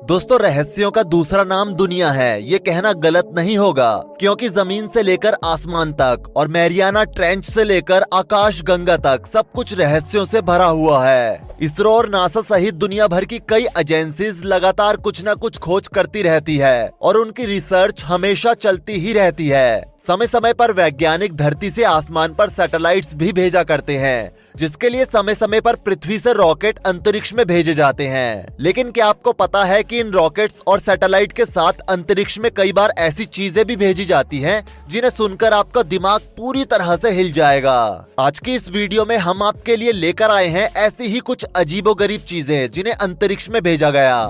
दोस्तों, रहस्यों का दूसरा नाम दुनिया है, ये कहना गलत नहीं होगा, क्योंकि जमीन से लेकर आसमान तक और मैरियाना ट्रेंच से लेकर आकाश गंगा तक सब कुछ रहस्यों से भरा हुआ है। इसरो और नासा सहित दुनिया भर की कई एजेंसीज लगातार कुछ न कुछ खोज करती रहती है और उनकी रिसर्च हमेशा चलती ही रहती है। समय समय पर वैज्ञानिक धरती से आसमान पर सैटेलाइट्स भी भेजा करते हैं, जिसके लिए समय समय पर पृथ्वी से रॉकेट अंतरिक्ष में भेजे जाते हैं। लेकिन क्या आपको पता है कि इन रॉकेट्स और सैटेलाइट के साथ अंतरिक्ष में कई बार ऐसी चीजें भी भेजी जाती हैं जिन्हें सुनकर आपका दिमाग पूरी तरह से हिल जाएगा। आज की इस वीडियो में हम आपके लिए लेकर आए हैं ऐसी ही कुछ अजीबोगरीब चीजें जिन्हें अंतरिक्ष में भेजा गया।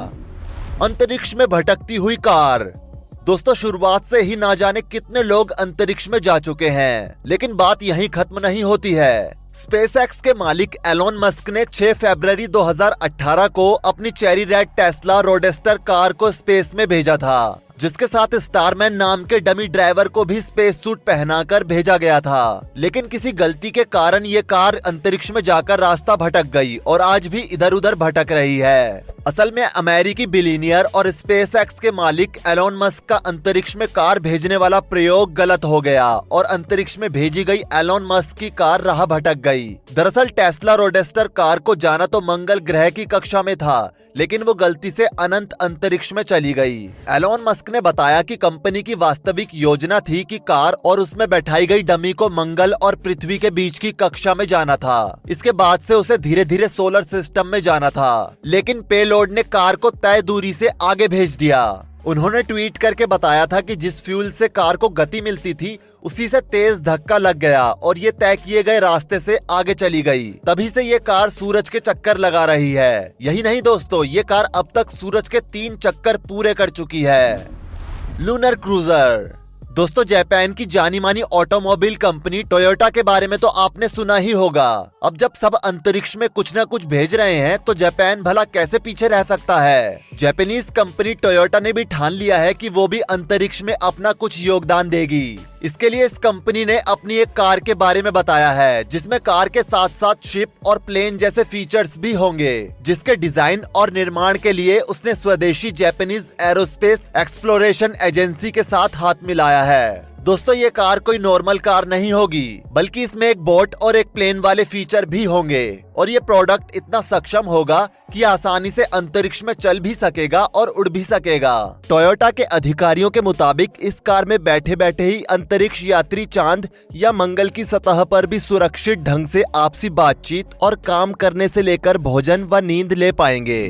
अंतरिक्ष में भटकती हुई कार। दोस्तों, शुरुआत से ही ना जाने कितने लोग अंतरिक्ष में जा चुके हैं, लेकिन बात यहीं खत्म नहीं होती है। स्पेसएक्स के मालिक एलोन मस्क ने 6 फरवरी 2018 को अपनी चेरी रेड टेस्ला रोडेस्टर कार को स्पेस में भेजा था, जिसके साथ स्टारमैन नाम के डमी ड्राइवर को भी स्पेस सूट पहनाकर भेजा गया था। लेकिन किसी गलती के कारण ये कार अंतरिक्ष में जाकर रास्ता भटक गई और आज भी इधर उधर भटक रही है। असल में अमेरिकी बिलियनियर और स्पेसएक्स के मालिक एलोन मस्क का अंतरिक्ष में कार भेजने वाला प्रयोग गलत हो गया और अंतरिक्ष में भेजी गई एलोन मस्क की कार राह भटक गई। दरअसल टेस्ला रोडेस्टर कार को जाना तो मंगल ग्रह की कक्षा में था, लेकिन वो गलती से अनंत अंतरिक्ष में चली गई। एलोन मस्क ने बताया कि कंपनी की वास्तविक योजना थी कि कार और उसमें बैठाई गई डमी को मंगल और पृथ्वी के बीच की कक्षा में जाना था। इसके बाद से उसे धीरे धीरे सोलर सिस्टम में जाना था, लेकिन पेलोड ने कार को तय दूरी से आगे भेज दिया। उन्होंने ट्वीट करके बताया था कि जिस फ्यूल से कार को गति मिलती थी उसी से तेज धक्का लग गया और ये तय किए गए रास्ते से आगे चली गई। तभी से ये कार सूरज के चक्कर लगा रही है। यही नहीं दोस्तों, ये कार अब तक सूरज के 3 चक्कर पूरे कर चुकी है। Lunar cruiser. दोस्तों, जापान की जानी मानी ऑटोमोबाइल कंपनी टोयोटा के बारे में तो आपने सुना ही होगा। अब जब सब अंतरिक्ष में कुछ न कुछ भेज रहे हैं तो जापान भला कैसे पीछे रह सकता है। जापानीज कंपनी टोयोटा ने भी ठान लिया है कि वो भी अंतरिक्ष में अपना कुछ योगदान देगी। इसके लिए इस कंपनी ने अपनी एक कार के बारे में बताया है, जिसमें कार के साथ साथ शिप और प्लेन जैसे फीचर्स भी होंगे, जिसके डिजाइन और निर्माण के लिए उसने स्वदेशी जापानीज एरोस्पेस एक्सप्लोरेशन एजेंसी के साथ हाथ मिलाया है। दोस्तों, ये कार कोई नॉर्मल कार नहीं होगी, बल्कि इसमें एक बोट और एक प्लेन वाले फीचर भी होंगे और ये प्रोडक्ट इतना सक्षम होगा कि आसानी से अंतरिक्ष में चल भी सकेगा और उड़ भी सकेगा। टोयोटा के अधिकारियों के मुताबिक इस कार में बैठे बैठे ही अंतरिक्ष यात्री चांद या मंगल की सतह पर भी सुरक्षित ढंग से आपसी बातचीत और काम करने से लेकर भोजन व नींद ले पाएंगे।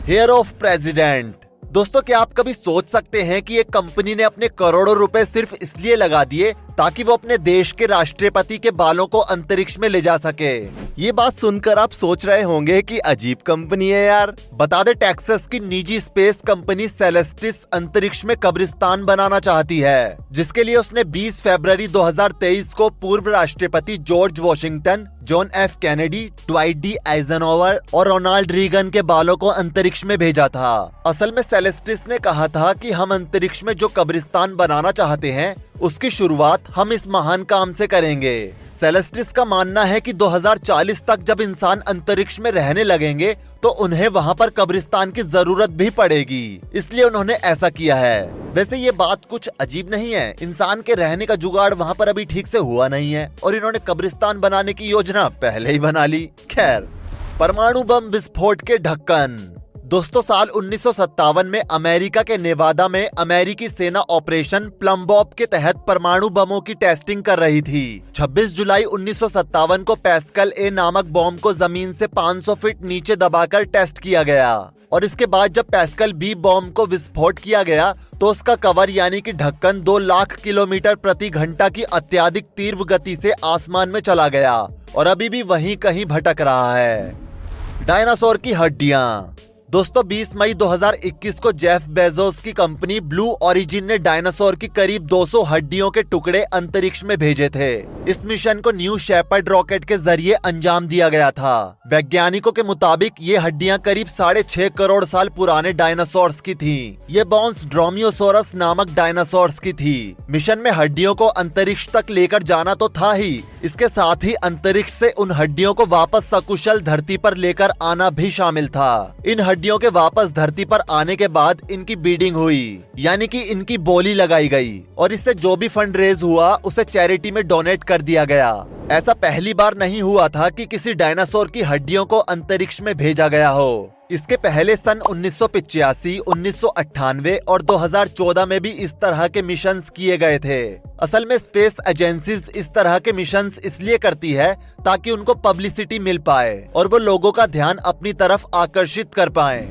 Heir of president. दोस्तों, क्या आप कभी सोच सकते हैं कि एक कंपनी ने अपने करोड़ों रुपए सिर्फ इसलिए लगा दिए ताकि वो अपने देश के राष्ट्रपति के बालों को अंतरिक्ष में ले जा सके। ये बात सुनकर आप सोच रहे होंगे कि अजीब कंपनी है यार। बता दे, टेक्सास की निजी स्पेस कंपनी सेलेस्टिस अंतरिक्ष में कब्रिस्तान बनाना चाहती है, जिसके लिए उसने 20 फरवरी 2023 को पूर्व राष्ट्रपति George Washington, John F Kennedy, Dwight D Eisenhower और रोनाल्ड रीगन के बालों को अंतरिक्ष में भेजा था। असल में सेलेस्टिस ने कहा था कि हम अंतरिक्ष में जो कब्रिस्तान बनाना चाहते हैं उसकी शुरुआत हम इस महान काम से करेंगे। सेलेस्टिस का मानना है कि 2040 तक जब इंसान अंतरिक्ष में रहने लगेंगे तो उन्हें वहां पर कब्रिस्तान की जरूरत भी पड़ेगी, इसलिए उन्होंने ऐसा किया है। वैसे ये बात कुछ अजीब नहीं है, इंसान के रहने का जुगाड़ वहां पर अभी ठीक से हुआ नहीं है और इन्होंने कब्रिस्तान बनाने की योजना पहले ही बना ली। खैर, परमाणु बम विस्फोट के ढक्कन। दोस्तों, साल 1957 में अमेरिका के नेवादा में अमेरिकी सेना ऑपरेशन प्लम्बॉब के तहत परमाणु बमों की टेस्टिंग कर रही थी। 26 जुलाई 1957 को पैस्कल ए नामक बॉम्ब को जमीन से 500 फीट नीचे दबाकर टेस्ट किया गया और इसके बाद जब पैस्कल बी बॉम्ब को विस्फोट किया गया तो उसका कवर यानी कि ढक्कन 2 लाख किलोमीटर प्रति घंटा की अत्यधिक तीव्र गति से आसमान में चला गया और अभी भी वहीं कहीं भटक रहा है। डायनासोर की हड्डियां। दोस्तों, 20 मई 2021 को जेफ बेजोस की कंपनी ब्लू ओरिजिन ने डायनासोर की करीब 200 हड्डियों के टुकड़े अंतरिक्ष में भेजे थे। इस मिशन को न्यू शेपर्ड रॉकेट के जरिए अंजाम दिया गया था। वैज्ञानिकों के मुताबिक ये हड्डियां करीब 6.5 करोड़ साल पुराने डायनासोर्स की थीं। ये बोन्स ड्रोमियोसोरस नामक डायनासोर्स की थी। मिशन में हड्डियों को अंतरिक्ष तक लेकर जाना तो था ही, इसके साथ ही अंतरिक्ष से उन हड्डियों को वापस सकुशल धरती पर लेकर आना भी शामिल था। इन हड्डियों के वापस धरती पर आने के बाद इनकी बीडिंग हुई, यानी कि इनकी बोली लगाई गई और इससे जो भी फंड रेज हुआ उसे चैरिटी में डोनेट कर दिया गया। ऐसा पहली बार नहीं हुआ था कि किसी डायनासोर की हड्डियों को अंतरिक्ष में भेजा गया हो। इसके पहले सन 1985, 1998 और 2014 में भी इस तरह के मिशंस किए गए थे। असल में स्पेस एजेंसीज इस तरह के मिशंस इसलिए करती है ताकि उनको पब्लिसिटी मिल पाए और वो लोगों का ध्यान अपनी तरफ आकर्षित कर पाए।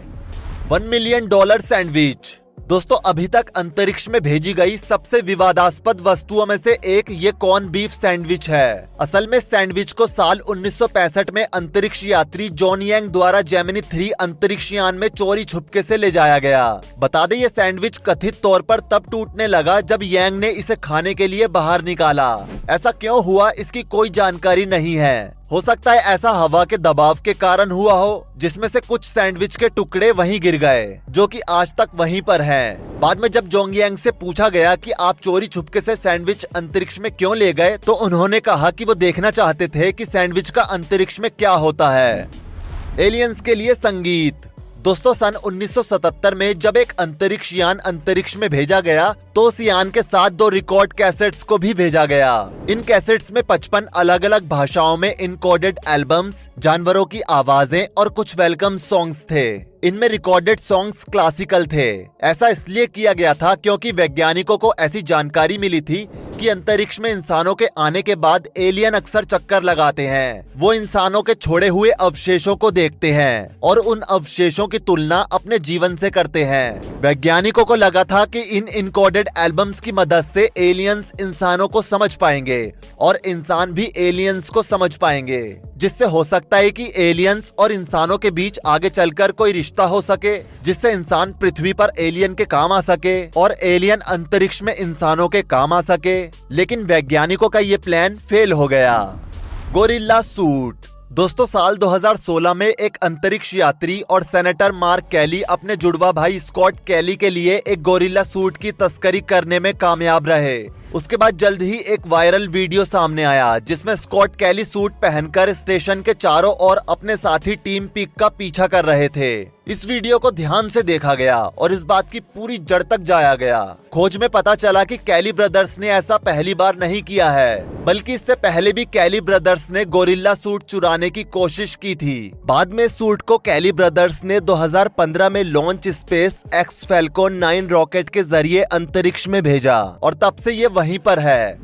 $1 मिलियन सैंडविच। दोस्तों, अभी तक अंतरिक्ष में भेजी गई सबसे विवादास्पद वस्तुओं में से एक ये कॉर्न बीफ सैंडविच है। असल में सैंडविच को साल 1965 में अंतरिक्ष यात्री जॉन यांग द्वारा जेमिनी 3 अंतरिक्ष यान में चोरी छुपके से ले जाया गया। बता दें, ये सैंडविच कथित तौर पर तब टूटने लगा जब यांग ने इसे खाने के लिए बाहर निकाला। ऐसा क्यों हुआ, इसकी कोई जानकारी नहीं है। हो सकता है ऐसा हवा के दबाव के कारण हुआ हो, जिसमें से कुछ सैंडविच के टुकड़े वहीं गिर गए, जो कि आज तक वहीं पर हैं। बाद में जब जोंग यांग से पूछा गया कि आप चोरी छुपके से सैंडविच अंतरिक्ष में क्यों ले गए, तो उन्होंने कहा कि वो देखना चाहते थे कि सैंडविच का अंतरिक्ष में क्या होता है। एलियंस के लिए संगीत। दोस्तों, सन 1977 में जब एक अंतरिक्ष यान अंतरिक्ष में भेजा गया तो उस यान के साथ 2 रिकॉर्ड कैसेट्स को भी भेजा गया। इन कैसेट्स में 55 अलग अलग भाषाओं में इनकोडेड एल्बम्स, जानवरों की आवाजें और कुछ वेलकम सॉन्ग्स थे। इनमें रिकॉर्डेड सॉन्ग्स क्लासिकल थे। ऐसा इसलिए किया गया था क्योंकि वैज्ञानिकों को ऐसी जानकारी मिली थी कि अंतरिक्ष में इंसानों के आने के बाद एलियन अक्सर चक्कर लगाते हैं। वो इंसानों के छोड़े हुए अवशेषों को देखते हैं और उन अवशेषों की तुलना अपने जीवन से करते हैं। वैज्ञानिकों को लगा था कि इन इनकोडेड एल्बम्स की मदद से एलियंस इंसानों को समझ पाएंगे और इंसान भी एलियंस को समझ पाएंगे, जिससे हो सकता है कि एलियंस और इंसानों के बीच आगे चलकर कोई रिश्ता हो सके, जिससे इंसान पृथ्वी पर एलियन के काम आ सके और एलियन अंतरिक्ष में इंसानों के काम आ सके। लेकिन वैज्ञानिकों का ये प्लान फेल हो गया। Gorilla suit. दोस्तों, साल 2016 में एक अंतरिक्ष यात्री और सेनेटर मार्क कैली अपने जुड़वा भाई स्कॉट कैली के लिए एक गोरिल्ला सूट की तस्करी करने में कामयाब रहे। उसके बाद जल्द ही एक वायरल वीडियो सामने आया जिसमें स्कॉट कैली सूट पहनकर स्टेशन के चारों ओर अपने साथी टीम पिक का पीछा कर रहे थे। इस वीडियो को ध्यान से देखा गया और इस बात की पूरी जड़ तक जाया गया। खोज में पता चला कि कैली ब्रदर्स ने ऐसा पहली बार नहीं किया है, बल्कि इससे पहले भी कैली ब्रदर्स ने गोरिल्ला सूट चुराने की कोशिश की थी। बाद में सूट को कैली ब्रदर्स ने 2015 में launch space x falcon 9 rocket के जरिए अंतरिक्ष में भेजा और तब से ये वहीं पर है।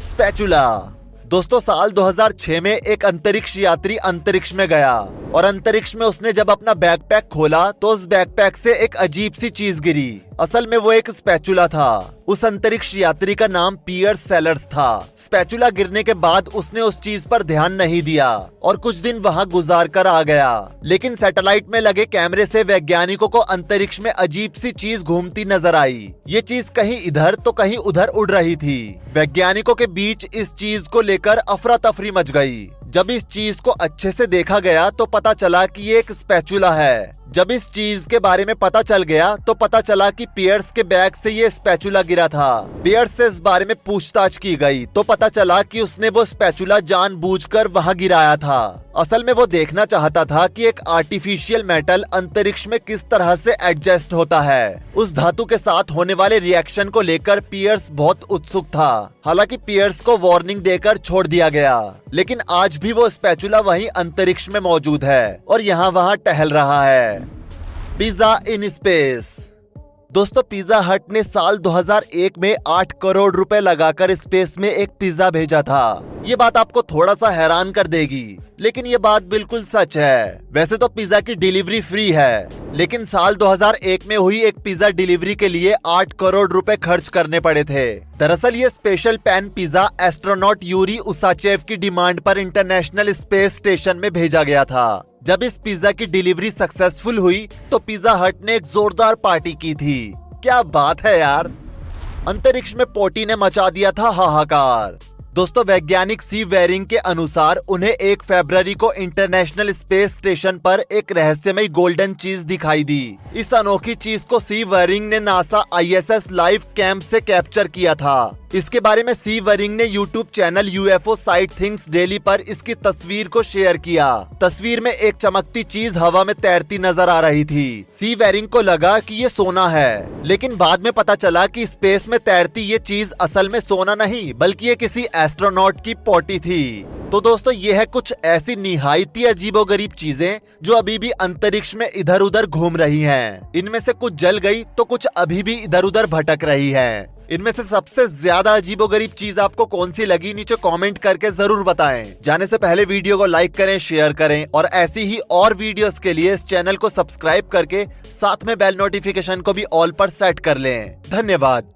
स्पैचुला। दोस्तों, साल 2006 में एक अंतरिक्ष यात्री अंतरिक्ष में गया और अंतरिक्ष में उसने जब अपना बैकपैक खोला तो उस बैकपैक से एक अजीब सी चीज गिरी। असल में वो एक स्पैचुला था। उस अंतरिक्ष यात्री का नाम पियर्स सेलर्स था। स्पैचुला गिरने के बाद उसने उस चीज पर ध्यान नहीं दिया और कुछ दिन वहां गुजार कर आ गया। लेकिन सैटेलाइट में लगे कैमरे से वैज्ञानिकों को अंतरिक्ष में अजीब सी चीज घूमती नजर आई। ये चीज कहीं इधर तो कहीं उधर उड़ रही थी। वैज्ञानिकों के बीच इस चीज को लेकर अफरा तफरी मच गई। जब इस चीज को अच्छे से देखा गया तो पता चला कि ये एक स्पैचुला है। जब इस चीज के बारे में पता चल गया तो पता चला कि पियर्स के बैग से ये स्पैचुला गिरा था। पियर्स से इस बारे में पूछताछ की गई तो पता चला कि उसने वो स्पैचुला जानबूझकर वहां गिराया था। असल में वो देखना चाहता था कि एक आर्टिफिशियल मेटल अंतरिक्ष में किस तरह से एडजस्ट होता है। उस धातु के साथ होने वाले रिएक्शन को लेकर पियर्स बहुत उत्सुक था। हालांकि पियर्स को वार्निंग देकर छोड़ दिया गया, लेकिन आज भी वो स्पैचुला वहीं अंतरिक्ष में मौजूद है और यहाँ वहाँ टहल रहा है। Pizza in space. दोस्तों, पिज्जा हट ने साल 2001 में 8 करोड़ रुपए लगाकर स्पेस में एक पिज्जा भेजा था। ये बात आपको थोड़ा सा हैरान कर देगी, लेकिन ये बात बिल्कुल सच है। वैसे तो पिज्जा की डिलीवरी फ्री है, लेकिन साल 2001 में हुई एक पिज्जा डिलीवरी के लिए 8 करोड़ रुपए खर्च करने पड़े थे। दरअसल ये special pan pizza astronaut Yuri Usachev की डिमांड पर इंटरनेशनल स्पेस स्टेशन में भेजा गया था। जब इस पिज्जा की डिलीवरी सक्सेसफुल हुई तो पिज्जा हट ने एक जोरदार पार्टी की थी। क्या बात है यार। अंतरिक्ष में पोटी ने मचा दिया था हाहाकार। दोस्तों, वैज्ञानिक सी वेरिंग के अनुसार उन्हें 1 फरवरी को इंटरनेशनल स्पेस स्टेशन पर एक रहस्यमयी गोल्डन चीज दिखाई दी। इस अनोखी चीज को सी वेरिंग ने नासा ISS लाइव कैंप से कैप्चर किया था। इसके बारे में सी वरिंग ने YouTube channel UFO site things daily पर इसकी तस्वीर को शेयर किया। तस्वीर में एक चमकती चीज हवा में तैरती नजर आ रही थी। सी वरिंग को लगा कि ये सोना है, लेकिन बाद में पता चला कि स्पेस में तैरती ये चीज असल में सोना नहीं बल्कि ये किसी एस्ट्रोनॉट की पोटी थी। तो दोस्तों ये है कुछ ऐसी निहायती अजीबोगरीब चीजें जो अभी भी अंतरिक्ष में इधर उधर घूम रही हैं। इनमें से कुछ जल गई तो कुछ अभी भी इधर उधर भटक रही है। इनमें से सबसे ज्यादा अजीबोगरीब चीज आपको कौन सी लगी नीचे कमेंट करके जरूर बताएं। जाने से पहले वीडियो को लाइक करें, शेयर करें और ऐसी ही और वीडियोस के लिए इस चैनल को सब्सक्राइब करके साथ में बेल नोटिफिकेशन को भी ऑल पर सेट कर लें। धन्यवाद।